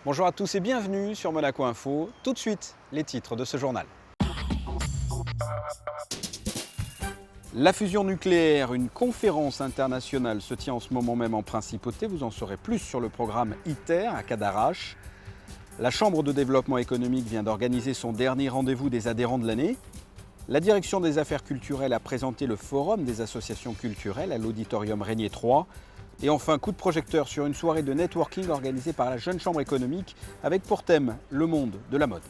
Bonjour à tous et bienvenue sur Monaco Info. Tout de suite, les titres de ce journal. La fusion nucléaire, une conférence internationale se tient en ce moment même en Principauté. Vous en saurez plus sur le programme ITER à Cadarache. La Chambre de développement économique vient d'organiser son dernier rendez-vous des adhérents de l'année. La direction des affaires culturelles a présenté le forum des associations culturelles à l'auditorium Régnier 3. Et enfin, coup de projecteur sur une soirée de networking organisée par la Jeune Chambre économique avec pour thème le monde de la mode.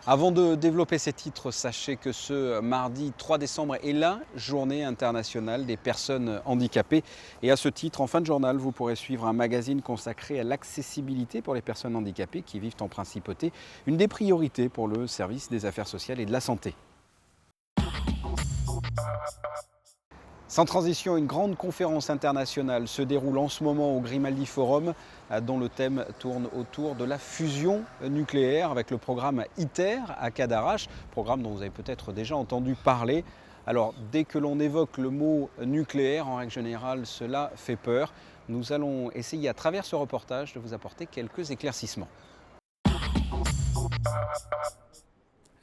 Avant de développer ces titres, sachez que ce mardi 3 décembre est la journée internationale des personnes handicapées. Et à ce titre, en fin de journal, vous pourrez suivre un magazine consacré à l'accessibilité pour les personnes handicapées qui vivent en Principauté, une des priorités pour le service des affaires sociales et de la santé. Sans transition, une grande conférence internationale se déroule en ce moment au Grimaldi Forum, dont le thème tourne autour de la fusion nucléaire avec le programme ITER à Cadarache, programme dont vous avez peut-être déjà entendu parler. Alors, dès que l'on évoque le mot nucléaire, en règle générale, cela fait peur. Nous allons essayer à travers ce reportage de vous apporter quelques éclaircissements.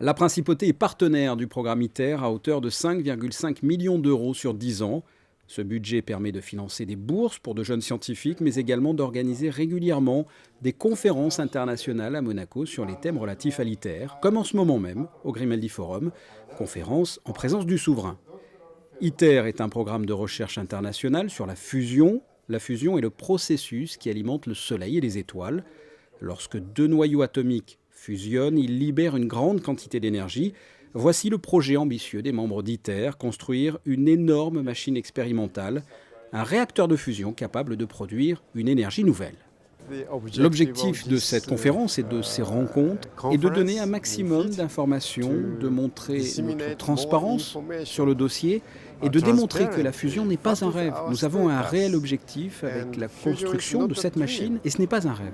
La Principauté est partenaire du programme ITER à hauteur de 5,5 millions d'euros sur 10 ans. Ce budget permet de financer des bourses pour de jeunes scientifiques, mais également d'organiser régulièrement des conférences internationales à Monaco sur les thèmes relatifs à l'ITER, comme en ce moment même au Grimaldi Forum, conférence en présence du souverain. ITER est un programme de recherche internationale sur la fusion. La fusion est le processus qui alimente le Soleil et les étoiles. Lorsque deux noyaux atomiques fusionnent, ils libèrent une grande quantité d'énergie. Voici le projet ambitieux des membres d'ITER, construire une énorme machine expérimentale, un réacteur de fusion capable de produire une énergie nouvelle. L'objectif de cette conférence et de ces rencontres est de donner un maximum d'informations, de montrer notre transparence sur le dossier et de démontrer que la fusion n'est pas un rêve. Nous avons un réel objectif avec la construction de cette machine et ce n'est pas un rêve.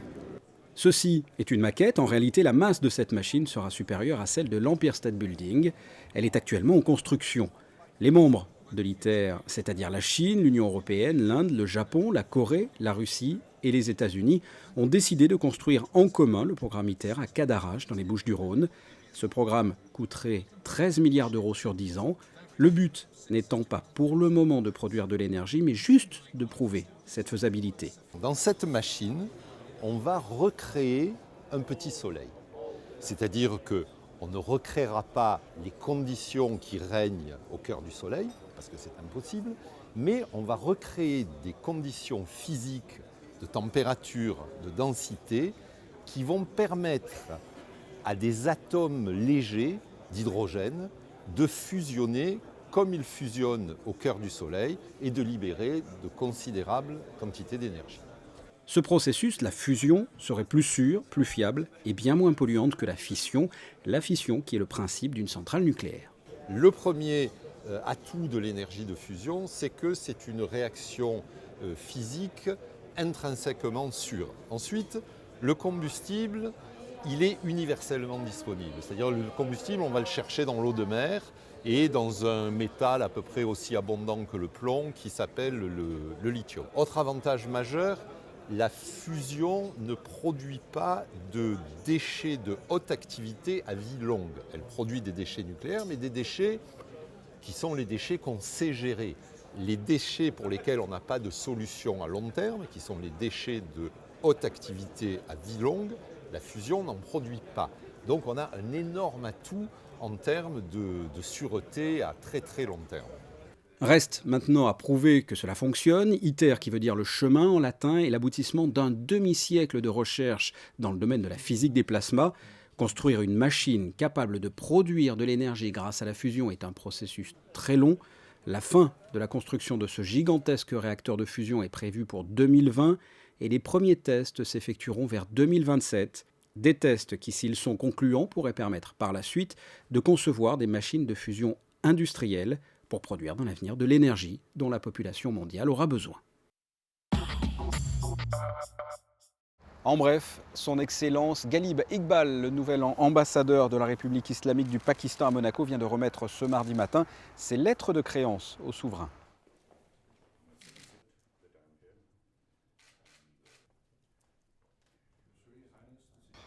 Ceci est une maquette. En réalité, la masse de cette machine sera supérieure à celle de l'Empire State Building. Elle est actuellement en construction. Les membres de l'ITER, c'est-à-dire la Chine, l'Union européenne, l'Inde, le Japon, la Corée, la Russie et les États-Unis, ont décidé de construire en commun le programme ITER à Cadarache, dans les Bouches-du-Rhône. Ce programme coûterait 13 milliards d'euros sur 10 ans. Le but n'étant pas pour le moment de produire de l'énergie, mais juste de prouver cette faisabilité. Dans cette machine, on va recréer un petit soleil. C'est-à-dire qu'on ne recréera pas les conditions qui règnent au cœur du soleil, parce que c'est impossible, mais on va recréer des conditions physiques de température, de densité, qui vont permettre à des atomes légers d'hydrogène de fusionner comme ils fusionnent au cœur du soleil et de libérer de considérables quantités d'énergie. Ce processus, la fusion, serait plus sûre, plus fiable et bien moins polluante que la fission qui est le principe d'une centrale nucléaire. Le premier atout de l'énergie de fusion, c'est que c'est une réaction physique intrinsèquement sûre. Ensuite, le combustible, il est universellement disponible. C'est-à-dire le combustible, on va le chercher dans l'eau de mer et dans un métal à peu près aussi abondant que le plomb qui s'appelle le lithium. Autre avantage majeur, la fusion ne produit pas de déchets de haute activité à vie longue. Elle produit des déchets nucléaires, mais des déchets qui sont les déchets qu'on sait gérer. Les déchets pour lesquels on n'a pas de solution à long terme, qui sont les déchets de haute activité à vie longue, la fusion n'en produit pas. Donc on a un énorme atout en termes de sûreté à très très long terme. Reste maintenant à prouver que cela fonctionne. ITER, qui veut dire le chemin en latin, est l'aboutissement d'un demi-siècle de recherche dans le domaine de la physique des plasmas. Construire une machine capable de produire de l'énergie grâce à la fusion est un processus très long. La fin de la construction de ce gigantesque réacteur de fusion est prévue pour 2020 et les premiers tests s'effectueront vers 2027. Des tests qui, s'ils sont concluants, pourraient permettre par la suite de concevoir des machines de fusion industrielles pour produire dans l'avenir de l'énergie dont la population mondiale aura besoin. En bref, son Excellence Ghalib Iqbal, le nouvel ambassadeur de la République islamique du Pakistan à Monaco, vient de remettre ce mardi matin ses lettres de créance au souverain.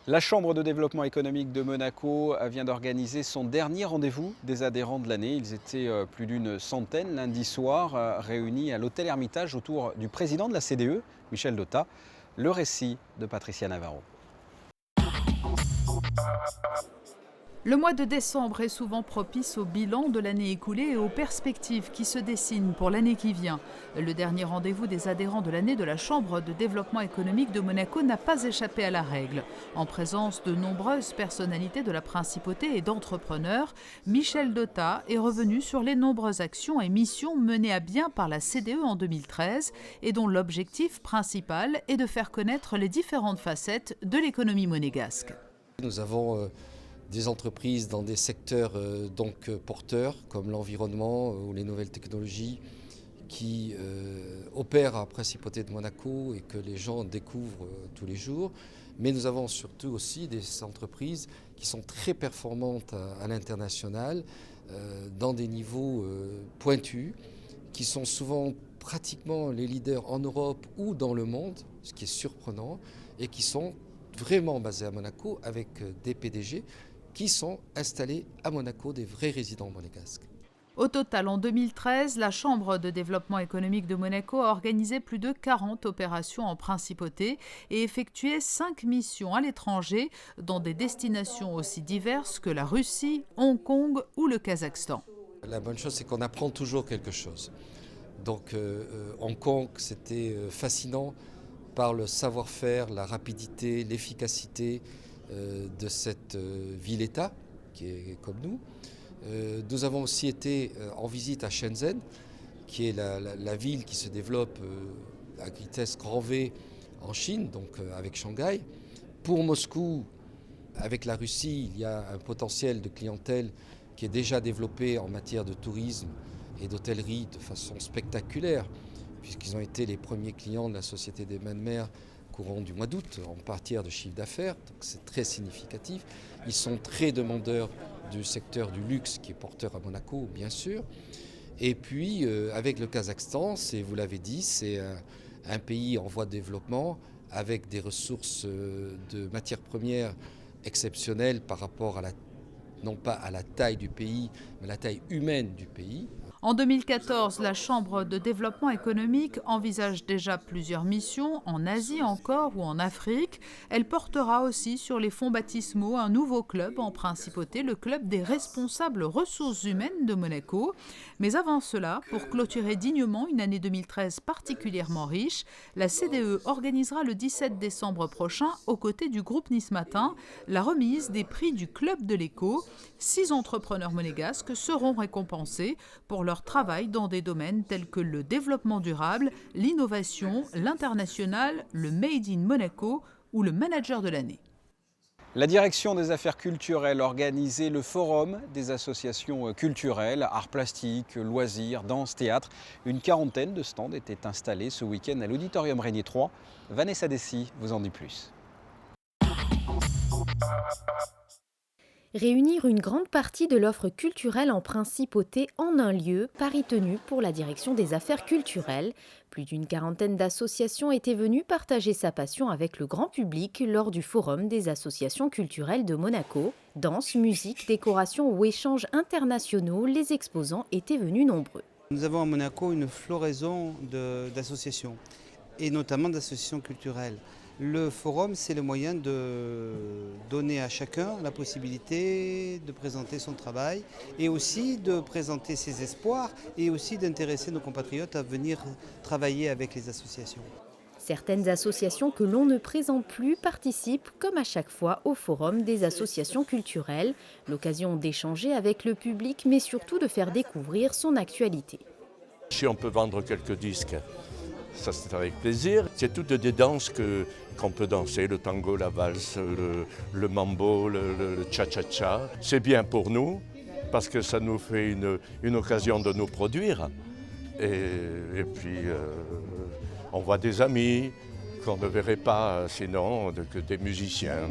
La Chambre de développement économique de Monaco vient d'organiser son dernier rendez-vous des adhérents de l'année. Ils étaient plus d'une centaine lundi soir, réunis à l'hôtel Hermitage autour du président de la CDE, Michel Dotta. Le récit de Patricia Navarro. Le mois de décembre est souvent propice au bilan de l'année écoulée et aux perspectives qui se dessinent pour l'année qui vient. Le dernier rendez-vous des adhérents de l'année de la Chambre de développement économique de Monaco n'a pas échappé à la règle. En présence de nombreuses personnalités de la principauté et d'entrepreneurs, Michel Dotta est revenu sur les nombreuses actions et missions menées à bien par la CDE en 2013 et dont l'objectif principal est de faire connaître les différentes facettes de l'économie monégasque. Nous avons des entreprises dans des secteurs porteurs comme l'environnement ou les nouvelles technologies qui opèrent à la Principauté de Monaco et que les gens découvrent tous les jours. Mais nous avons surtout aussi des entreprises qui sont très performantes à l'international dans des niveaux pointus, qui sont souvent pratiquement les leaders en Europe ou dans le monde, ce qui est surprenant, et qui sont vraiment basés à Monaco avec des PDG qui sont installés à Monaco, des vrais résidents monégasques. Au total, en 2013, la Chambre de développement économique de Monaco a organisé plus de 40 opérations en principauté et effectué 5 missions à l'étranger dans des destinations aussi diverses que la Russie, Hong Kong ou le Kazakhstan. La bonne chose, c'est qu'on apprend toujours quelque chose. Donc Hong Kong, c'était fascinant par le savoir-faire, la rapidité, l'efficacité de cette ville-État qui est comme nous. Nous avons aussi été en visite à Shenzhen, qui est la ville qui se développe à vitesse grand V en Chine, donc avec Shanghai. Pour Moscou, avec la Russie, il y a un potentiel de clientèle qui est déjà développé en matière de tourisme et d'hôtellerie de façon spectaculaire, puisqu'ils ont été les premiers clients de la Société des Mains de Mer courant du mois d'août en matière de chiffre d'affaires, donc c'est très significatif. Ils sont très demandeurs du secteur du luxe qui est porteur à Monaco, bien sûr. Et puis avec le Kazakhstan, vous l'avez dit, c'est un pays en voie de développement avec des ressources de matières premières exceptionnelles par rapport à non pas à la taille du pays, mais à la taille humaine du pays. En 2014, la Chambre de développement économique envisage déjà plusieurs missions en Asie encore ou en Afrique. Elle portera aussi sur les fonds baptismaux un nouveau club en principauté, le club des responsables ressources humaines de Monaco. Mais avant cela, pour clôturer dignement une année 2013 particulièrement riche, la CDE organisera le 17 décembre prochain, aux côtés du groupe Nice Matin, la remise des prix du Club de l'Éco. 6 entrepreneurs monégasques seront récompensés pour leur travail dans des domaines tels que le développement durable, l'innovation, l'international, le Made in Monaco ou le manager de l'année. La direction des affaires culturelles organisait le forum des associations culturelles, arts plastiques, loisirs, danse, théâtre. Une quarantaine de stands étaient installés ce week-end à l'Auditorium Régnier 3. Vanessa Dessy vous en dit plus. Réunir une grande partie de l'offre culturelle en principauté en un lieu, pari tenu pour la direction des affaires culturelles. Plus d'une quarantaine d'associations étaient venues partager sa passion avec le grand public lors du forum des associations culturelles de Monaco. Danse, musique, décoration ou échanges internationaux, les exposants étaient venus nombreux. Nous avons à Monaco une floraison d'associations, et notamment d'associations culturelles. Le forum, c'est le moyen de donner à chacun la possibilité de présenter son travail et aussi de présenter ses espoirs et aussi d'intéresser nos compatriotes à venir travailler avec les associations. Certaines associations que l'on ne présente plus participent, comme à chaque fois, au forum des associations culturelles. L'occasion d'échanger avec le public, mais surtout de faire découvrir son actualité. Si on peut vendre quelques disques, ça c'est avec plaisir. C'est toutes des danses qu'on peut danser, le tango, la valse, le mambo, le cha-cha-cha. C'est bien pour nous parce que ça nous fait une occasion de nous produire. Et puis on voit des amis qu'on ne verrait pas sinon que des musiciens.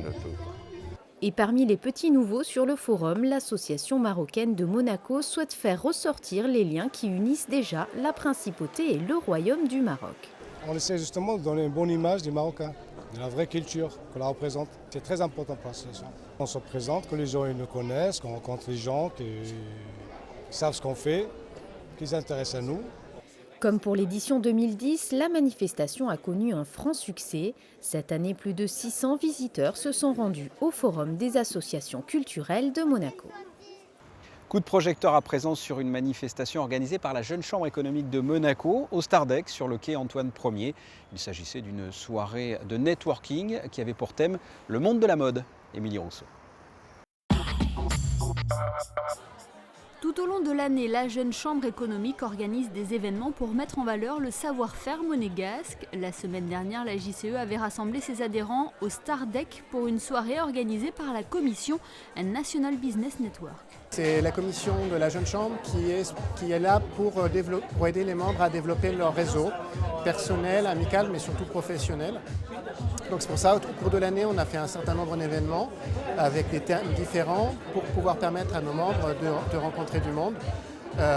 Et parmi les petits nouveaux sur le forum, l'association marocaine de Monaco souhaite faire ressortir les liens qui unissent déjà la principauté et le royaume du Maroc. On essaie justement de donner une bonne image des Marocains. de la vraie culture qu'on la représente. C'est très important pour l'association. On se présente, que les gens ils nous connaissent, qu'on rencontre les gens, qu'ils savent ce qu'on fait, qu'ils s'intéressent à nous. Comme pour l'édition 2010, la manifestation a connu un franc succès. Cette année, plus de 600 visiteurs se sont rendus au Forum des associations culturelles de Monaco. Coup de projecteur à présent sur une manifestation organisée par la Jeune Chambre économique de Monaco au Stardeck sur le quai Antoine Ier. Il s'agissait d'une soirée de networking qui avait pour thème le monde de la mode. Émilie Rousseau. Tout au long de l'année, la Jeune Chambre économique organise des événements pour mettre en valeur le savoir-faire monégasque. La semaine dernière, la JCE avait rassemblé ses adhérents au Stardeck pour une soirée organisée par la commission National Business Network. C'est la commission de la Jeune Chambre qui est là pour aider les membres à développer leur réseau personnel, amical, mais surtout professionnel. Donc c'est pour ça, au cours de l'année, on a fait un certain nombre d'événements avec des thèmes différents pour pouvoir permettre à nos membres de rencontrer du monde.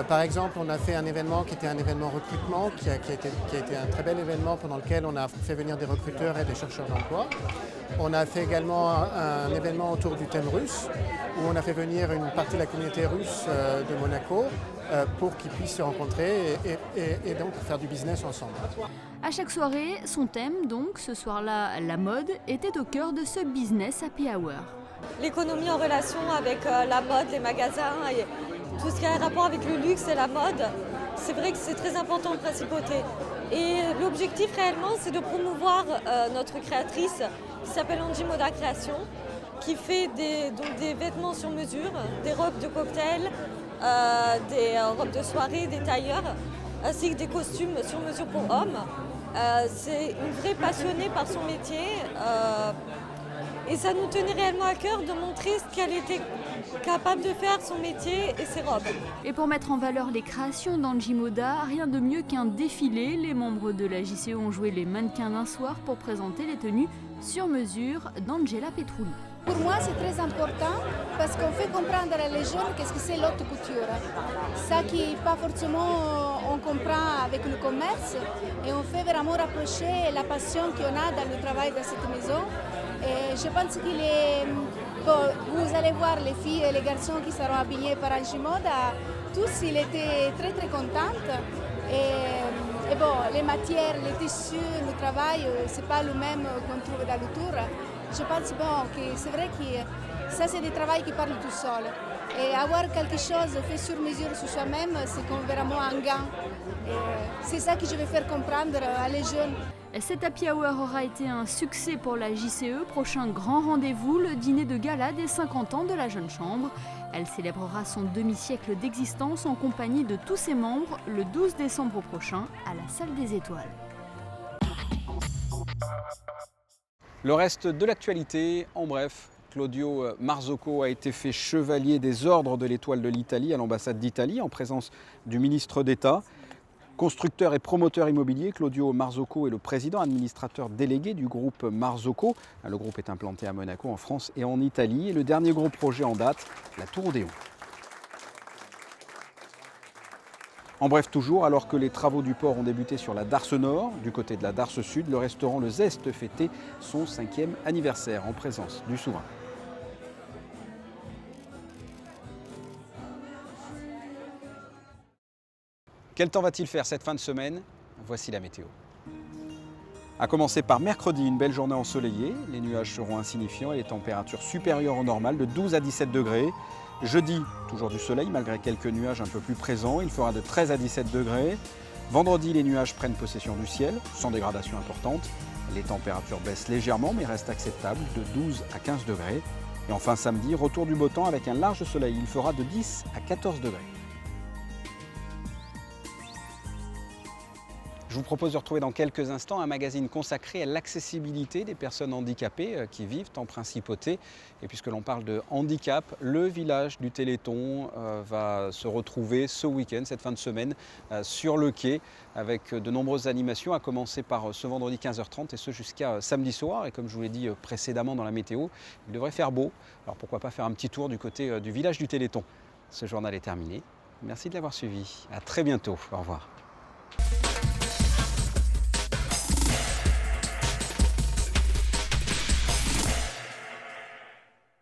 Par exemple, on a fait un événement qui était un événement recrutement, qui a été un très bel événement pendant lequel on a fait venir des recruteurs et des chercheurs d'emploi. On a fait également un événement autour du thème russe, où on a fait venir une partie de la communauté russe de Monaco pour qu'ils puissent se rencontrer et donc faire du business ensemble. À chaque soirée, son thème, donc ce soir-là, la mode, était au cœur de ce business happy hour. L'économie en relation avec la mode, les magasins et tout ce qui a un rapport avec le luxe et la mode, c'est vrai que c'est très important en principauté. Et l'objectif réellement, c'est de promouvoir notre créatrice qui s'appelle Angie Moda Création, qui fait des vêtements sur mesure, des robes de cocktail, des robes de soirée, des tailleurs, ainsi que des costumes sur mesure pour hommes. C'est une vraie passionnée par son métier. Et ça nous tenait réellement à cœur de montrer ce qu'elle était capable de faire, son métier et ses robes. Et pour mettre en valeur les créations d'Angie Moda, rien de mieux qu'un défilé. Les membres de la JCE ont joué les mannequins d'un soir pour présenter les tenues sur mesure d'Angela Petrulli. Pour moi, c'est très important parce qu'on fait comprendre à les jeunes qu'est-ce que c'est l'haute couture. Ça qui pas forcément on comprend avec le commerce et on fait vraiment rapprocher la passion qu'on a dans le travail de cette maison. Et je pense qu'il est... Bon, vous allez voir les filles et les garçons qui seront habillés par Angie Moda, tous ils étaient très très contents. Et bon, les matières, les tissus, le travail, c'est pas le même qu'on trouve dans le tour. Je pense bon, que c'est vrai que ça c'est des travaux qui parlent tout seul. Et avoir quelque chose fait sur mesure sur soi-même, c'est comme vraiment un gain. C'est ça que je vais faire comprendre à les jeunes. Cet happy hour aura été un succès pour la JCE. Prochain grand rendez-vous, le dîner de gala des 50 ans de la Jeune Chambre. Elle célébrera son demi-siècle d'existence en compagnie de tous ses membres le 12 décembre prochain à la Salle des Étoiles. Le reste de l'actualité, en bref, Claudio Marzocco a été fait chevalier des ordres de l'Étoile de l'Italie à l'ambassade d'Italie en présence du ministre d'État. Constructeur et promoteur immobilier, Claudio Marzocco est le président administrateur délégué du groupe Marzocco. Le groupe est implanté à Monaco, en France et en Italie. Et le dernier gros projet en date, la Tour Odéon. En bref, toujours, alors que les travaux du port ont débuté sur la Darse Nord, du côté de la Darse Sud, le restaurant Le Zeste fêtait son 5e anniversaire en présence du souverain. Quel temps va-t-il faire cette fin de semaine? Voici la météo. A commencer par mercredi, une belle journée ensoleillée. Les nuages seront insignifiants et les températures supérieures au normal de 12 à 17 degrés. Jeudi, toujours du soleil malgré quelques nuages un peu plus présents. Il fera de 13 à 17 degrés. Vendredi, les nuages prennent possession du ciel, sans dégradation importante. Les températures baissent légèrement mais restent acceptables de 12 à 15 degrés. Et enfin samedi, retour du beau temps avec un large soleil. Il fera de 10 à 14 degrés. Je vous propose de retrouver dans quelques instants un magazine consacré à l'accessibilité des personnes handicapées qui vivent en principauté. Et puisque l'on parle de handicap, le village du Téléthon va se retrouver ce week-end, cette fin de semaine, sur le quai avec de nombreuses animations, à commencer par ce vendredi 15h30 et ce jusqu'à samedi soir. Et comme je vous l'ai dit précédemment dans la météo, il devrait faire beau. Alors pourquoi pas faire un petit tour du côté du village du Téléthon. Ce journal est terminé. Merci de l'avoir suivi. À très bientôt. Au revoir.